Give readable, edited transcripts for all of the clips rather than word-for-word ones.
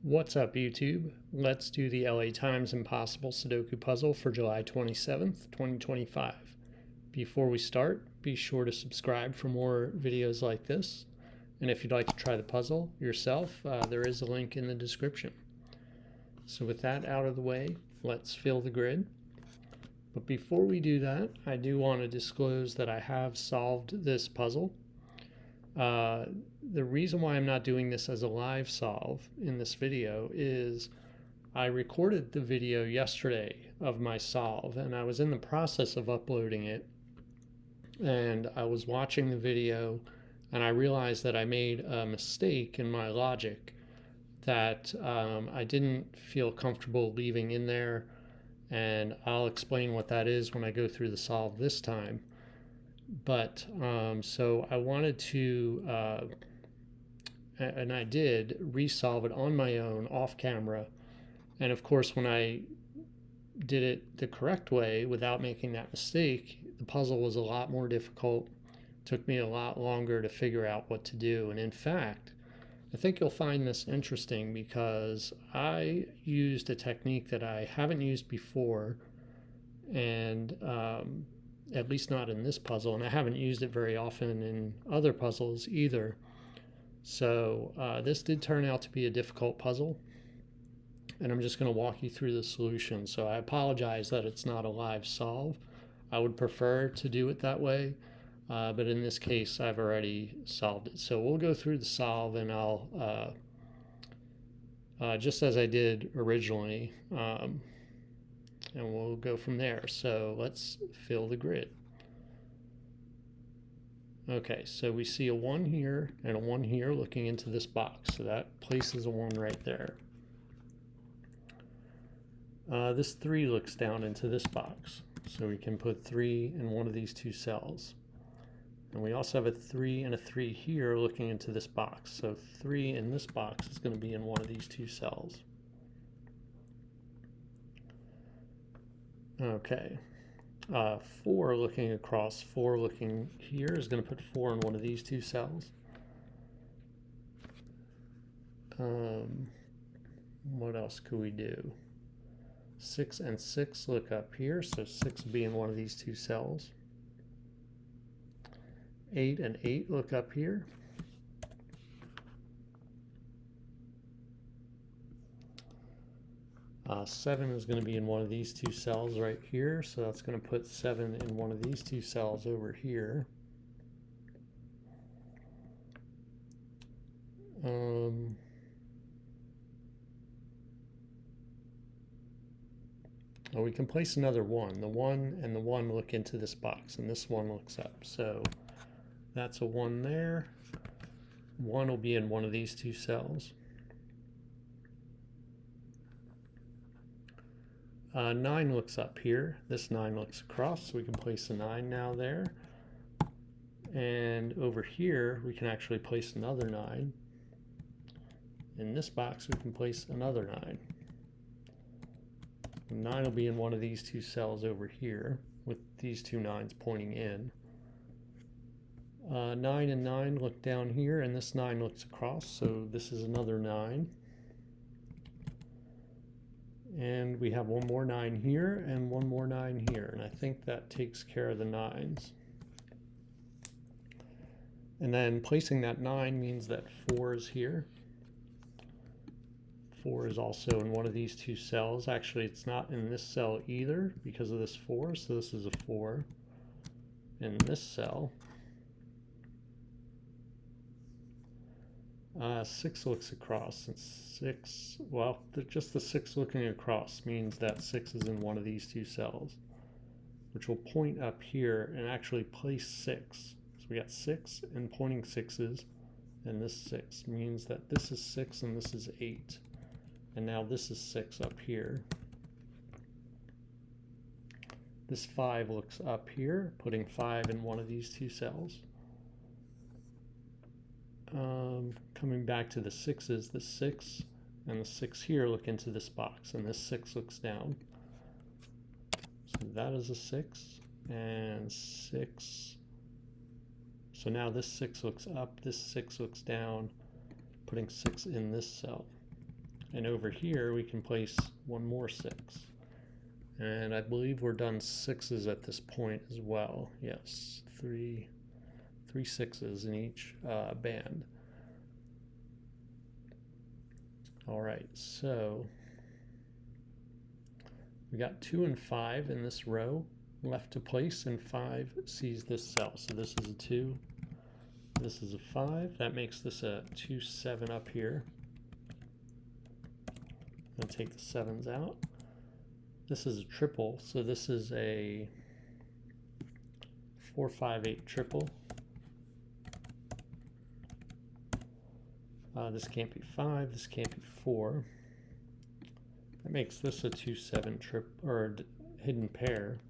What's up, YouTube? Let's do the LA Times Impossible Sudoku puzzle for July 27th, 2025. Before we start, be sure to subscribe for more videos like this. And if you'd like to try the puzzle yourself, there is a link in the description. So with that out of the way, let's fill the grid. But before we do that, I do want to disclose that I have solved this puzzle. The reason why I'm not doing this as a live solve in this video is I recorded the video yesterday of my solve and I was in the process of uploading it, and I was watching the video and I realized that I made a mistake in my logic that I didn't feel comfortable leaving in there, and I'll explain what that is when I go through the solve this time. But so I wanted to, and I did, resolve it on my own off camera. And of course, when I did it the correct way without making that mistake, the puzzle was a lot more difficult. It took me a lot longer to figure out what to do. And in fact, I think you'll find this interesting because I used a technique that I haven't used before, and at least not in this puzzle, and I haven't used it very often in other puzzles either. So this did turn out to be a difficult puzzle, and I'm just going to walk you through the solution. So I apologize that it's not a live solve. I would prefer to do it that way, but in this case I've already solved it. So we'll go through the solve, and I'll just as I did originally, and we'll go from there. So let's fill the grid. Okay, so we see a 1 here and a 1 here looking into this box. So that places a 1 right there. This 3 looks down into this box. So we can put 3 in one of these two cells. And we also have a 3 and a 3 here looking into this box. So 3 in this box is going to be in one of these two cells. Okay, 4 looking across, 4 looking here is going to put 4 in one of these two cells. What else could we do? 6 and 6 look up here, so 6 will be in one of these two cells. 8 and 8 look up here. 7 is going to be in one of these two cells right here, so that's going to put 7 in one of these two cells over here. Oh, we can place another 1. The 1 and the 1 look into this box, and this 1 looks up. So that's a 1 there. 1 will be in one of these two cells. 9 looks up here. This 9 looks across, so we can place a 9 now there. And over here, we can actually place another 9. In this box, we can place another 9. 9 will be in one of these two cells over here, with these two 9s pointing in. 9 and 9 look down here, and this 9 looks across, so this is another 9. And we have one more 9 here and one more 9 here, and I think that takes care of the 9s. And then placing that 9 means that 4 is here. 4 is also in one of these two cells. Actually, it's not in this cell either because of this 4, so this is a 4 in this cell. 6 looks across, and 6, well, just the 6 looking across means that 6 is in one of these two cells, which will point up here and actually place 6. So we got 6 and pointing 6s, and this 6 means that this is 6 and this is 8. And now this is 6 up here. This 5 looks up here, putting 5 in one of these two cells. Coming back to the 6s, the 6 and the 6 here look into this box, and this 6 looks down. So that is a 6 and 6. So now this 6 looks up, this 6 looks down, putting 6 in this cell. And over here, we can place one more 6. And I believe we're done 6s at this point as well. Yes, three 6s in each band. All right, so we got 2 and 5 in this row left to place, and 5 sees this cell. So this is a 2, this is a 5. That makes this a 2, 7 up here. I'm gonna take the 7s out. This is a triple, so this is a 4, 5, 8 triple. This can't be 5, this can't be 4. That makes this a 2, 7 or hidden pair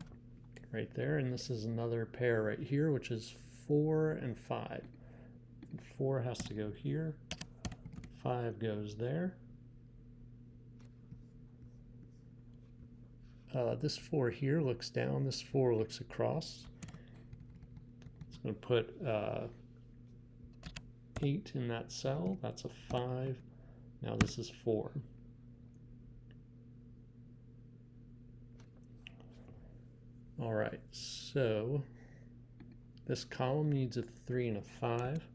right there, and this is another pair right here, which is 4 and 5. And 4 has to go here, 5 goes there. This 4 here looks down, this 4 looks across. It's going to put 8 in that cell, that's a 5. Now this is 4. All right, so this column needs a 3 and a 5.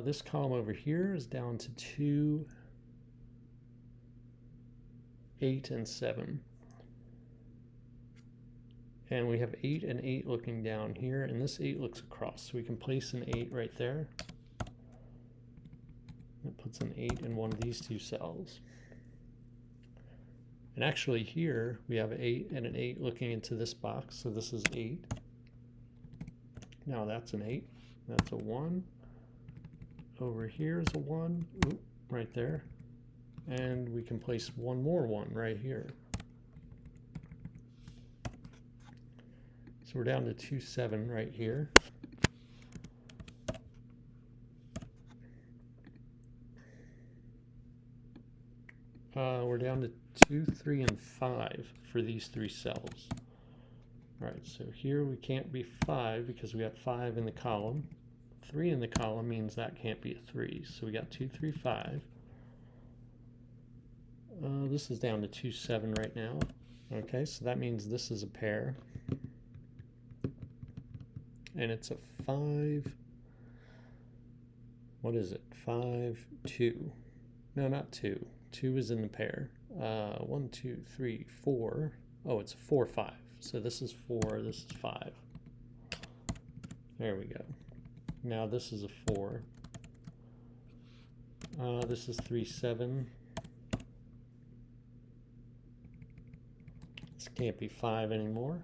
This column over here is down to 2, 8, and 7. And we have 8 and 8 looking down here, and this 8 looks across. So we can place an 8 right there. That puts an 8 in one of these 2 cells. And actually here we have 8 and an 8 looking into this box, so this is 8. Now that's an 8, that's a 1. Over here is a 1, oop, right there. And we can place one more 1 right here. So we're down to 2, 7 right here. We're down to 2, 3, and 5 for these 3 cells. All right, so here we can't be 5 because we got 5 in the column. 3 in the column means that can't be a 3. So we got 2, 3, 5. This is down to 2, 7 right now. Okay, so that means this is a pair. And it's a 5. What is it? 5, 2. No, not 2. 2 is in the pair. 1, 2, 3, 4. Oh, it's a 4, 5. So this is 4, this is 5. There we go. Now this is a 4. This is 3, 7. This can't be 5 anymore.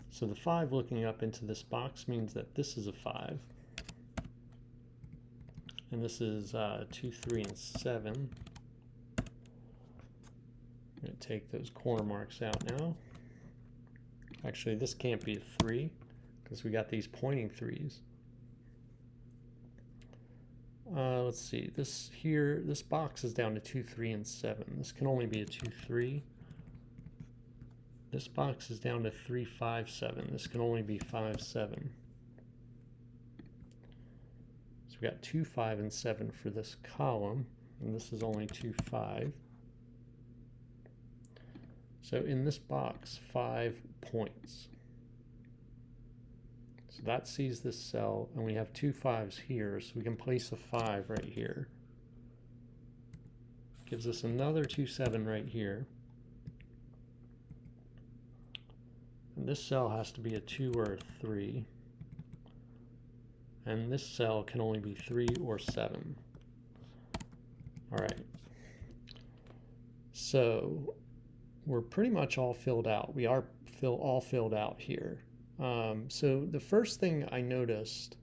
So the 5 looking up into this box means that this is a 5. And this is 2, 3, and 7. I'm going to take those corner marks out now. Actually, this can't be a 3 because we got these pointing 3s. Let's see, this box is down to 2, 3, and 7. This can only be a 2, 3. This box is down to 3, 5, 7. This can only be 5, 7. So we got 2, 5, and 7 for this column, and this is only 2, 5. So in this box, 5 points. So that sees this cell, and we have 2 5s here, so we can place a 5 right here. Gives us another 2, 7 right here. And this cell has to be a 2 or a 3. And this cell can only be 3 or 7. All right. So we're pretty much all filled out. We are all filled out here. So the first thing I noticed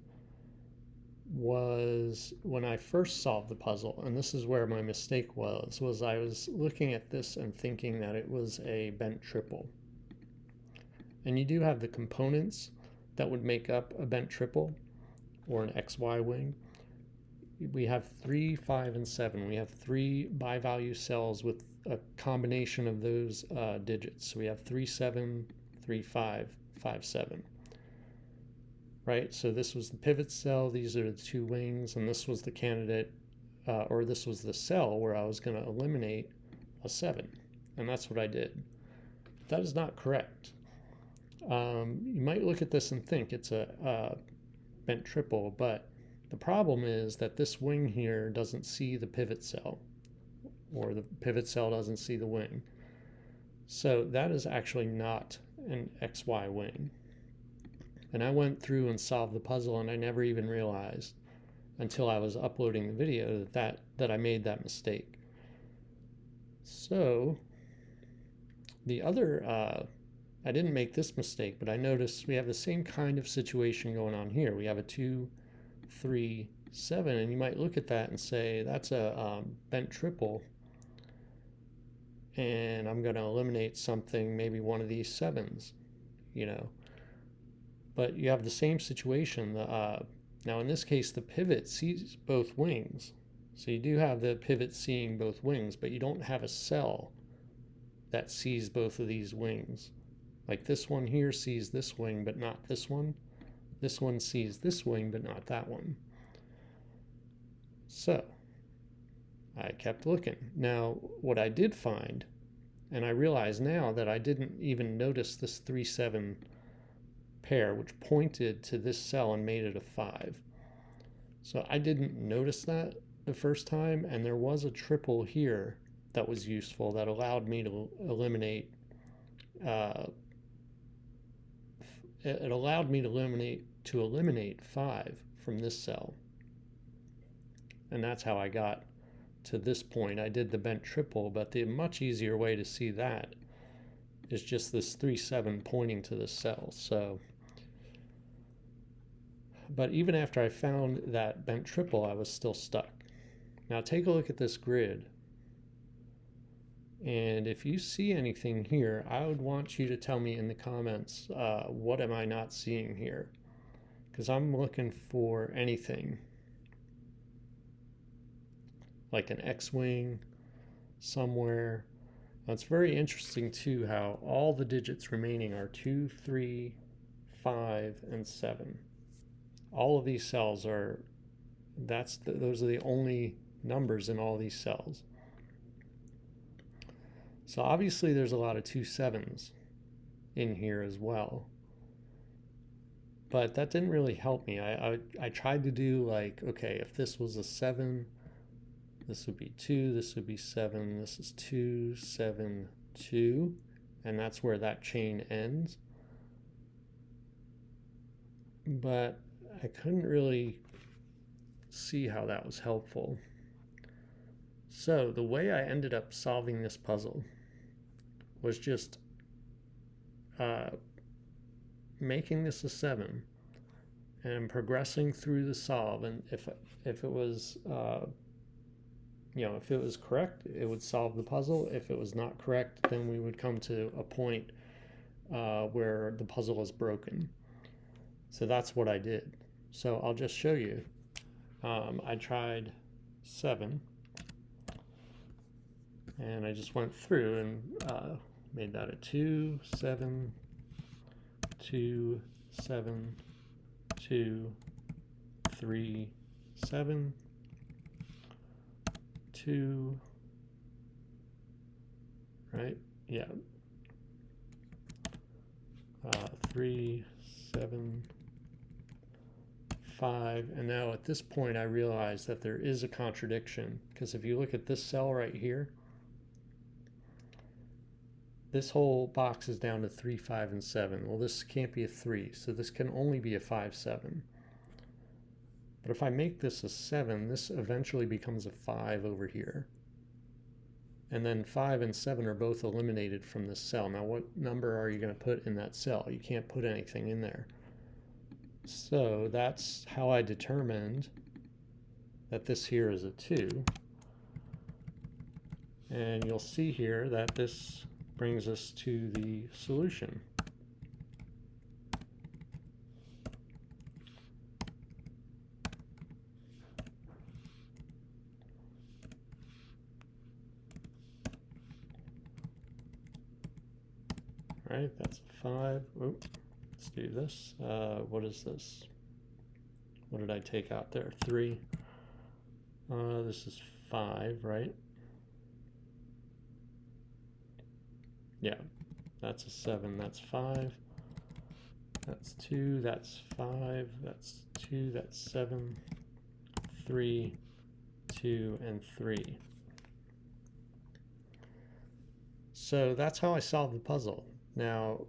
was when I first solved the puzzle, and this is where my mistake was I was looking at this and thinking that it was a bent triple. And you do have the components that would make up a bent triple or an XY wing. We have 3, 5, and 7. We have 3 bi-value cells with a combination of those digits. So we have 3, 7, 3, 5, 5, 7. Right, so this was the pivot cell, these are the two wings, and this was the candidate, or this was the cell where I was going to eliminate a 7, and that's what I did. That is not correct. You might look at this and think it's a bent triple, but the problem is that this wing here doesn't see the pivot cell, or the pivot cell doesn't see the wing. So that is actually not an XY wing. And I went through and solved the puzzle, and I never even realized until I was uploading the video that I made that mistake. So the other, I didn't make this mistake, but I noticed we have the same kind of situation going on here. We have a 2, 3, 7, and you might look at that and say that's a bent triple, and I'm going to eliminate something, maybe one of these 7s, you know. But you have the same situation. Now in this case, the pivot sees both wings. So you do have the pivot seeing both wings, but you don't have a cell that sees both of these wings. Like this one here sees this wing, but not this one. This one sees this wing, but not that one. So I kept looking. Now what I did find, and I realize now that I didn't even notice this 3, 7 pair, which pointed to this cell and made it a 5. So I didn't notice that the first time, and there was a triple here that was useful that allowed me to eliminate it allowed me to eliminate 5 from this cell. And that's how I got to this point. I did the bent triple, but the much easier way to see that is just this 3, 7 pointing to this cell. So but even after I found that bent triple, I was still stuck. Now take a look at this grid. And if you see anything here, I would want you to tell me in the comments, what am I not seeing here? Because I'm looking for anything. Like an X-wing somewhere. Now it's very interesting too how all the digits remaining are 2, 3, 5, and 7. All of these cells are, those are the only numbers in all these cells. So obviously there's a lot of 2 7s in here as well. But that didn't really help me. I tried to do like, okay, if this was a 7, this would be 2, this would be 7, this is 2, 7, 2, and that's where that chain ends. But I couldn't really see how that was helpful. So the way I ended up solving this puzzle was just making this a 7 and progressing through the solve. And if it was if it was correct, it would solve the puzzle. If it was not correct, then we would come to a point where the puzzle is broken. So that's what I did. So I'll just show you. I tried 7, and I just went through and made that a 2, 7, 2, 7, 2, 3, 7, 2, right? Yeah. 3, 7, 5, and now at this point I realize that there is a contradiction, because if you look at this cell right here, this whole box is down to 3, 5, and 7. Well, this can't be a 3, so this can only be a 5, 7. But if I make this a 7, this eventually becomes a 5 over here. And then 5 and 7 are both eliminated from this cell. Now what number are you going to put in that cell? You can't put anything in there. So that's how I determined that this here is a 2. And you'll see here that this brings us to the solution. All right, that's a 5. Oop, let's do this. What is this? What did I take out there? 3. This is 5, right? Yeah, that's a 7, that's 5. That's 2, that's 5, that's 2, that's 7, 3, 2, and 3. So that's how I solved the puzzle. Now,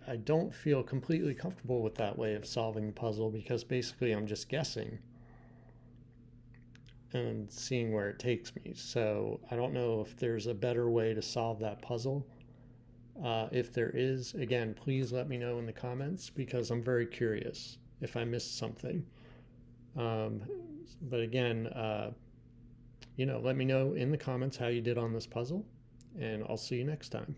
I don't feel completely comfortable with that way of solving the puzzle because basically I'm just guessing and seeing where it takes me. So I don't know if there's a better way to solve that puzzle. If there is, again, please let me know in the comments because I'm very curious if I missed something. But again, let me know in the comments how you did on this puzzle, and I'll see you next time.